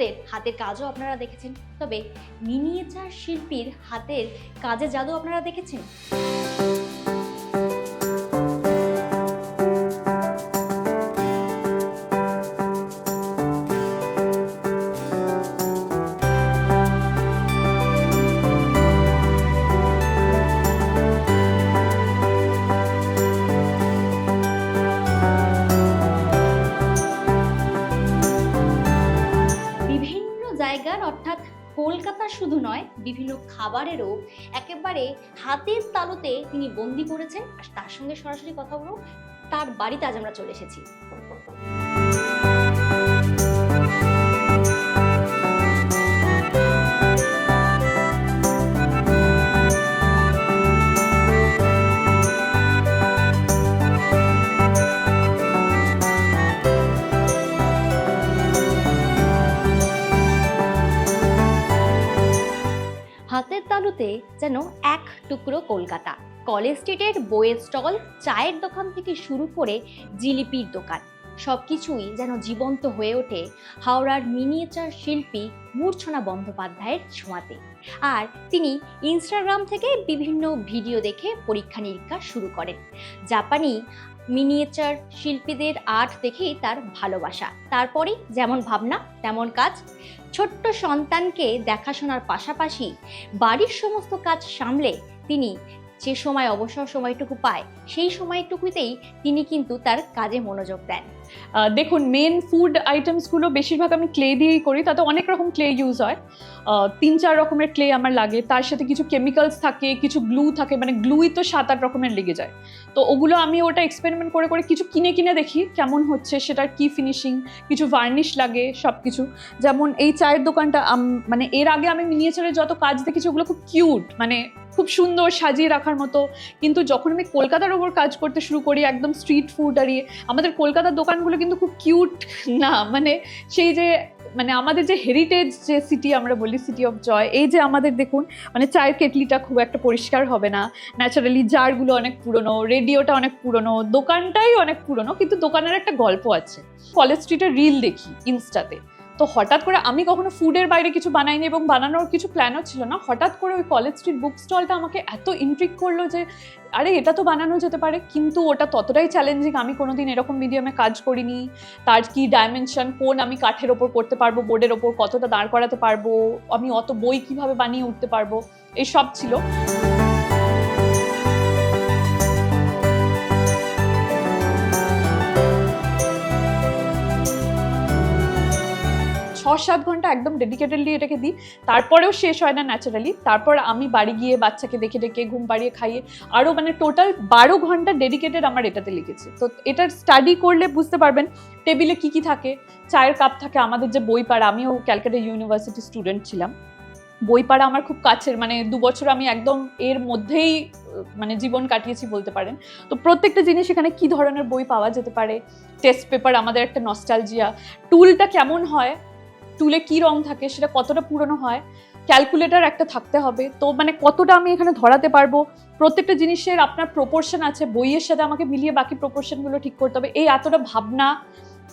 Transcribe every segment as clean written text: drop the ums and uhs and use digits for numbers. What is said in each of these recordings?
শিল্পীদের হাতের কাজও আপনারা দেখেছেন, তবে মিনিয়েচার শিল্পীর হাতের কাজের জাদু আপনারা দেখেছেন? জায়গার অর্থাৎ কলকাতা শুধু নয়, বিভিন্ন খাবারেরও একেবারে হাতের তালুতে তিনি বন্দি করেছেন। আর তার সঙ্গে সরাসরি কথা বলবো, তার বাড়িতে আজ আমরা চলে এসেছি। হাতের তালুতে যেন এক টুকরো কলকাতা। কলেজ স্ট্রিটের বইয়ের স্টল, চায়ের দোকান থেকে শুরু করে জিলিপির দোকান, সবকিছুই যেন জীবন্ত হয়ে ওঠে হাওড়ার মিনিয়েচার শিল্পী মূর্ছনা বন্দ্যোপাধ্যায়ের ছোঁয়াতে। আর তিনি ইনস্টাগ্রাম থেকে বিভিন্ন ভিডিও দেখে পরীক্ষা নিরীক্ষা শুরু করেন। জাপানি মিনিয়েচার শিল্পীদের আর্ট দেখেই তার ভালোবাসা। তারপরেই যেমন ভাবনা তেমন কাজ। ছোট্ট সন্তানকে দেখাশোনার পাশাপাশি বাড়ির সমস্ত কাজ সামলে তিনি যে সময় অবসর সময়টুকু পায়, সেই সময়টুকুতেই তিনি কিন্তু তার কাজে মনোযোগ দেন। দেখুন, মেন ফুড আইটেমসগুলো বেশিরভাগ আমি ক্লে দিয়েই করি। তাতে অনেক রকম ক্লে ইউজ হয়, 3-4 রকমের ক্লে আমার লাগে। তার সাথে কিছু কেমিক্যালস থাকে, কিছু গ্লু থাকে, মানে গ্লুই তো 7-8 রকমের লেগে যায়। তো ওগুলো আমি ওটা এক্সপেরিমেন্ট করে করে কিছু কিনে দেখি কেমন হচ্ছে, সেটার কি ফিনিশিং, কিছু ভার্নিশ লাগে, সব কিছু। যেমন এই চায়ের দোকানটা, মানে এর আগে আমি মিনিয়েচারের যত কাজ দেখেছি ওগুলো খুব কিউট, মানে খুব সুন্দর সাজিয়ে রাখার মতো। কিন্তু যখন আমি কলকাতার ওপর কাজ করতে শুরু করি, একদম স্ট্রিট ফুড, আর আমাদের কলকাতার দোকানগুলো কিন্তু খুব কিউট না, মানে সেই যে মানে আমাদের যে হেরিটেজ যে সিটি আমরা বলি, সিটি অফ জয়, এই যে আমাদের দেখুন, মানে চায়ের কেটলিটা খুব একটা পরিষ্কার হবে না, ন্যাচারালি জারগুলো অনেক পুরনো, রেডিওটা অনেক পুরনো, দোকানটাই অনেক পুরনো, কিন্তু দোকানের একটা গল্প আছে। কলেজ স্ট্রিটের রিল দেখি ইনস্টাতে, তো হঠাৎ করে আমি কখনো ফুডের বাইরে কিছু বানাইনি এবং বানানোর কিছু প্ল্যানও ছিল না। হঠাৎ করে ওই কলেজ স্ট্রিট বুক স্টলটা আমাকে এত ইন্ট্রিগ করলো যে আরে এটা তো বানানো যেতে পারে, কিন্তু ওটা ততটাই চ্যালেঞ্জিং। আমি কোনোদিন এরকম মিডিয়ামে কাজ করিনি। তার কি ডাইমেনশন, কোন আমি কাঠের ওপর করতে পারবো, বোর্ডের ওপর কতটা দাঁড় করাতে পারবো, আমি অত বই কিভাবে বানিয়ে উঠতে পারবো, এই সব ছিল। 6-7 ঘন্টা একদম ডেডিকেটেডলি এটাকে দিই, তারপরেও শেষ হয় না ন্যাচারালি। তারপর আমি বাড়ি গিয়ে বাচ্চাকে দেখে ডেকে ঘুম পাড়িয়ে খাইয়ে আরও মানে টোটাল 12 ঘন্টা ডেডিকেটেড আমার এটাতে লেগেছে। তো এটার স্টাডি করলে বুঝতে পারবেন টেবিলে কি কি থাকে। চায়ের কাপ থাকে, আমাদের যে বই পাড়া, আমিও ক্যালকাটা ইউনিভার্সিটি স্টুডেন্ট ছিলাম, বই পাড়া আমার খুব কাছের, মানে 2 বছর আমি একদম এর মধ্যেই মানে জীবন কাটিয়েছি বলতে পারেন। তো প্রত্যেকটা জিনিস এখানে কি ধরনের বই পাওয়া যেতে পারে, টেস্ট পেপার, আমাদের একটা নস্টালজিয়া, টুলটা কেমন হয়, টুলে কি রং থাকে, সেটা কতটা পুরনো হয়, ক্যালকুলেটর একটা থাকতে হবে, তো মানে কতটা আমি এখানে ধরাতে পারবো, প্রত্যেকটা জিনিসের আপনার প্রপোর্শন আছে, বইয়ের সাথে আমাকে মিলিয়ে বাকি প্রপোর্শনগুলো ঠিক করতে হবে। এই এতটা ভাবনা,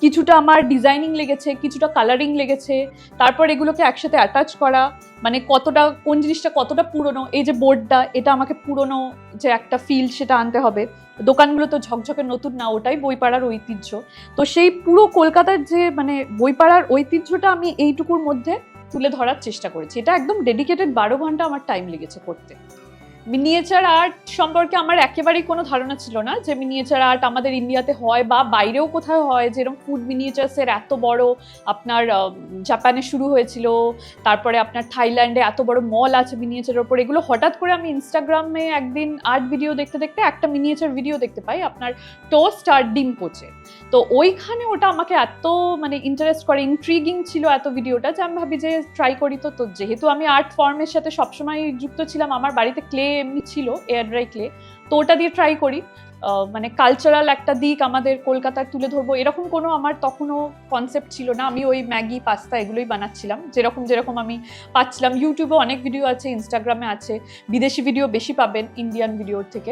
কিছুটা আমার ডিজাইনিং লেগেছে, কিছুটা কালারিং লেগেছে, তারপর এগুলোকে একসাথে অ্যাটাচ করা, মানে কতটা কোন জিনিসটা কতটা পুরনো, এই যে বোর্ডটা, এটা আমাকে পুরনো যে একটা ফিল সেটা আনতে হবে। দোকানগুলো তো ঝকঝকে নতুন না, ওটাই বইপাড়ার ঐতিহ্য। তো সেই পুরো কলকাতার যে মানে বইপাড়ার ঐতিহ্যটা আমি এইটুকুর মধ্যে তুলে ধরার চেষ্টা করেছি। এটা একদম ডেডিকেটেড 12 ঘন্টা আমার টাইম লেগেছে করতে। মিনিয়েচার আর্ট সম্পর্কে আমার একেবারেই কোনো ধারণা ছিল না যে মিনিয়েচার আর্ট আমাদের ইন্ডিয়াতে হয় বা বাইরেও কোথাও হয়। যেরকম ফুড মিনিয়েচার্সের এত বড় আপনার জাপানে শুরু হয়েছিল, তারপরে আপনার থাইল্যান্ডে এত বড় মল আছে মিনিয়েচারের ওপর। এগুলো হঠাৎ করে আমি ইনস্টাগ্রামে একদিন আর্ট ভিডিও দেখতে দেখতে একটা মিনিয়েচার ভিডিও দেখতে পাই আপনার টোস্ট আর ডিম পোচে। তো ওইখানে ওটা আমাকে এত মানে ইন্টারেস্ট করে, ইন্ট্রিগিং ছিল এত ভিডিওটা, যে আমি ভাবি যে ট্রাই করি। তো যেহেতু আমি আর্ট ফর্মের সাথে সবসময় যুক্ত ছিলাম, আমার বাড়িতে ক্লে এমনি ছিল, এয়ার ড্রাই ক্লে, তো ওটা দিয়ে ট্রাই করি। মানে কালচারাল একটা দিক আমাদের কলকাতার তুলে ধরবো, এরকম কোনো আমার তখনও কনসেপ্ট ছিল না। আমি ওই ম্যাগি পাস্তা এগুলোই বানাচ্ছিলাম যেরকম আমি পাচ্ছিলাম। ইউটিউবে অনেক ভিডিও আছে, ইনস্টাগ্রামে আছে, বিদেশি ভিডিও বেশি পাবেন ইন্ডিয়ান ভিডিওর থেকে।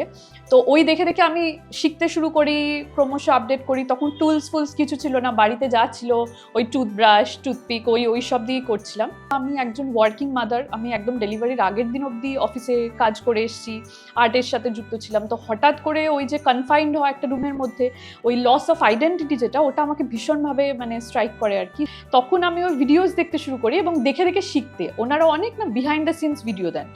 তো ওই দেখে দেখে আমি শিখতে শুরু করি, ক্রমশ আপডেট করি। তখন টুলস ফুলস কিছু ছিল না, বাড়িতে যা ছিল ওই টুথব্রাশ, টুথপিক, ওই সব দিয়েই করছিলাম। আমি একজন ওয়ার্কিং মাদার, আমি একদম ডেলিভারির আগের দিন অবধি অফিসে কাজ করে এসেছি, আর্টের সাথে যুক্ত ছিলাম। তো হঠাৎ করে ওই যে কনফাইন্ড হওয়া একটা রুমের মধ্যে ওই লস অফ আইডেন্টিটি যেটা, ওটা আমাকে ভীষণভাবে মানে স্ট্রাইক করে আর কি। তখন আমি ওই ভিডিওস দেখতে শুরু করি এবং দেখে দেখে শিখতে। ওনারা অনেক না বিহাইন্ড দ্য সিনস ভিডিও দেন,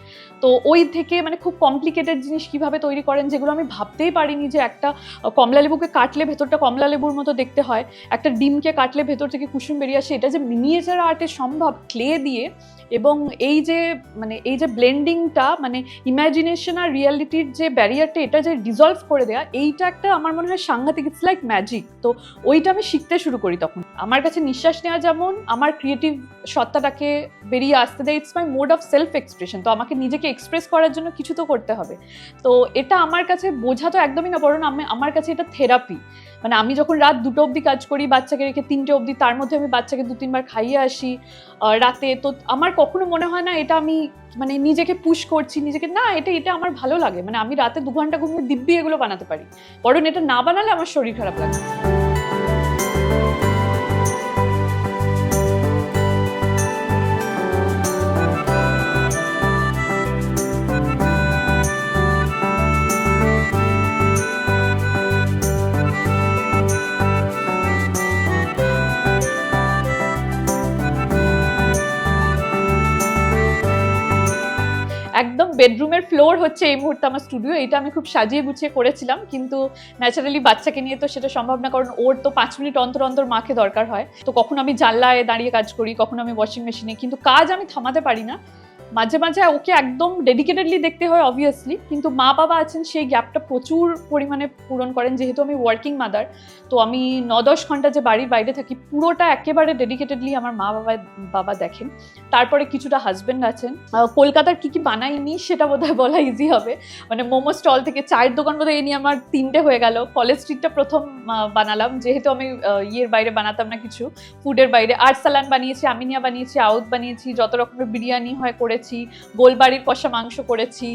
তো ওই থেকে মানে খুব কমপ্লিকেটেড জিনিস কিভাবে তৈরি করেন যেগুলো আমি ভাবতেই পারিনি, যে একটা কমলা লেবুকে কাটলে ভেতরটা কমলা লেবুর মতো দেখতে হয়, একটা ডিমকে কাটলে ভেতর থেকে কুসুম বেরিয়ে আসে, এটা যে মিনিয়েচার আর্টে সম্ভব ক্লে দিয়ে। এবং এই যে ব্লেন্ডিংটা, মানে ইমাজিনেশন আর রিয়ালিটির যে ব্যারিয়ারটা, এটা যে ডিজলভ করে দেয়া, এইটা একটা আমার মনে হয় সাংঘাতিক, ইটস লাইক ম্যাজিক। তো ওইটা আমি শিখতে শুরু করি তখন। আমার কাছে নিঃশ্বাস নেওয়া যেমন আমার ক্রিয়েটিভ সত্তাটাকে বেরিয়ে আসতে দেয়, it's my mode of self expression. তো আমাকে নিজেকে এক্সপ্রেস করার জন্য কিছু তো করতে হবে। তো এটা আমার কাছে বোঝা তো একদমই না, বরং আমার কাছে এটা থেরাপি। মানে আমি যখন রাত 2টো অবধি কাজ করি, বাচ্চাকে রেখে 3টে অবধি, তার মধ্যে আমি বাচ্চাকে 2-3 বার খাইয়ে আসি রাতে, তো আমার কখনো মনে হয় না এটা আমি মানে নিজেকে পুশ করছি, নিজেকে না, এটা আমার ভালো লাগে। মানে আমি রাতে 2 ঘন্টা ঘুমিয়ে দিব্যি এগুলো বানাতে পারি, বরং এটা না বানালে আমার শরীর খারাপ লাগে। একদম বেডরুমের ফ্লোর হচ্ছে এই মুহূর্তে আমার স্টুডিও। এটা আমি খুব সাজিয়ে গুছিয়ে করেছিলাম, কিন্তু ন্যাচারালি বাচ্চাকে নিয়ে তো সেটা সম্ভব না, কারণ ওর তো 5 মিনিট অন্তর অন্তর মাকে দরকার হয়। তো কখনো আমি জানলায় দাঁড়িয়ে কাজ করি, কখনো আমি ওয়াশিং মেশিনে, কিন্তু কাজ আমি থামাতে পারি না। মাঝে মাঝে ওকে একদম ডেডিকেটেডলি দেখতে হয় অবভিয়াসলি, কিন্তু মা বাবা আছেন সেই গ্যাপটা প্রচুর পরিমাণে পূরণ করেন। যেহেতু আমি ওয়ার্কিং মাদার, তো আমি 9-10 ঘন্টা যে বাড়ির বাইরে থাকি, পুরোটা একেবারে ডেডিকেটেডলি আমার মা বাবা দেখেন। তারপরে কিছুটা হাজবেন্ড আছেন। কলকাতার কি বানাইনি সেটা বোধহয় বলা ইজি হবে, মানে মোমো স্টল থেকে চায়ের দোকান বোধহয় এই নিয়ে আমার 3টে হয়ে গেল। কলেজ স্ট্রিটটা প্রথম বানালাম, যেহেতু আমি ইয়ের বাইরে বানাতাম না কিছু, ফুডের বাইরে। আর্সালান বানিয়েছি, আমিনিয়া বানিয়েছি, আউত বানিয়েছি, যত রকমের বিরিয়ানি হয় করেছি, গোলবাড়ির কষা মাংস করেছি।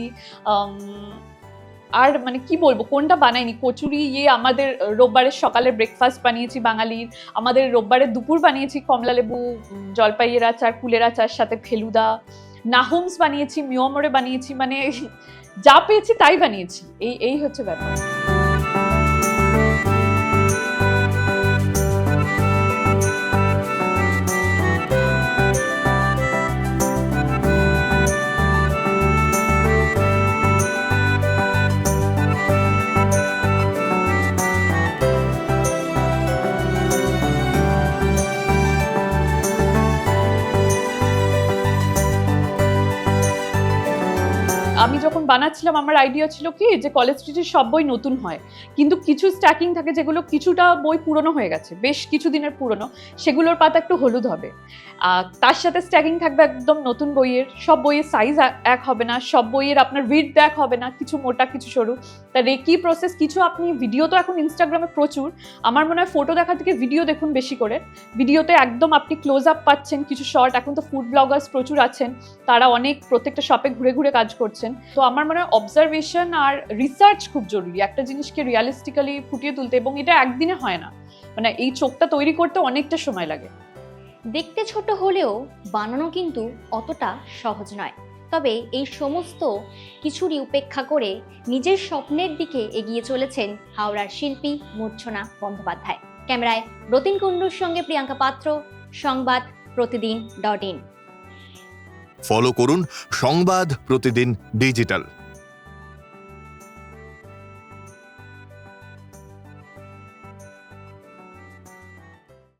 আর মানে কি বলবো, কোনটা বানাইনি, কচুরি, আমাদের রোববারের সকালে ব্রেকফাস্ট বানিয়েছি বাঙালির, আমাদের রোববারের দুপুর বানিয়েছি কমলা লেবু, জলপাইয়ের আচার, কুলের আচার, সাথে ফেলুদা, নাহুমস বানিয়েছি, মিয়মরে বানিয়েছি, মানে যা পেয়েছি তাই বানিয়েছি। এই হচ্ছে ব্যাপার। আমি যখন বানাচ্ছিলাম আমার আইডিয়া ছিল কি, যে কলেজ স্ট্রিটের সব বই নতুন হয়, কিন্তু কিছু স্ট্যাকিং থাকে যেগুলো কিছুটা বই পুরনো হয়ে গেছে, বেশ কিছু দিনের পুরনো, সেগুলোর পাতা একটু হলুদ হবে। তার সাথে স্ট্যাকিং থাকবে একদম নতুন বইয়ের। সব বইয়ের সাইজ এক হবে না, সব বইয়ের আপনার উইডথ এক হবে না, কিছু মোটা কিছু সরু। তা রেকি প্রসেস কিছু, আপনি ভিডিও তো এখন ইনস্টাগ্রামে প্রচুর, আমার মনে হয় ফটো দেখা থেকে ভিডিও দেখুন বেশি করে। ভিডিওতে একদম আপনি ক্লোজ আপ পাচ্ছেন, কিছু শর্ট। এখন তো ফুড ব্লগার্স প্রচুর আছেন, তারা অনেক প্রত্যেকটা শপে ঘুরে ঘুরে কাজ করছেন। তো আমার মনে হয় অবজারভেশন আর রিসার্চ খুব জরুরি একটা জিনিসকে রিয়ালিস্টিক্যালি ফুটিয়ে তুলতে, এবং এটা একদিনে হয় না, মানে এই চোখটা তৈরি করতে অনেকটা সময় লাগে। দেখতে ছোট হলেও বানানো কিন্তু অতটা সহজ নয়। তবে এই সমস্ত কিছুরই উপেক্ষা করে নিজের স্বপ্নের দিকে এগিয়ে চলেছেন হাওড়ার শিল্পী মূর্ছনা বন্দ্যোপাধ্যায়। ক্যামেরায় রতিন কুণ্ডুর সঙ্গে প্রিয়াঙ্কা পাত্র, সংবাদ প্রতিদিন.in। ফলো করুন সংবাদ প্রতিদিন ডিজিটাল।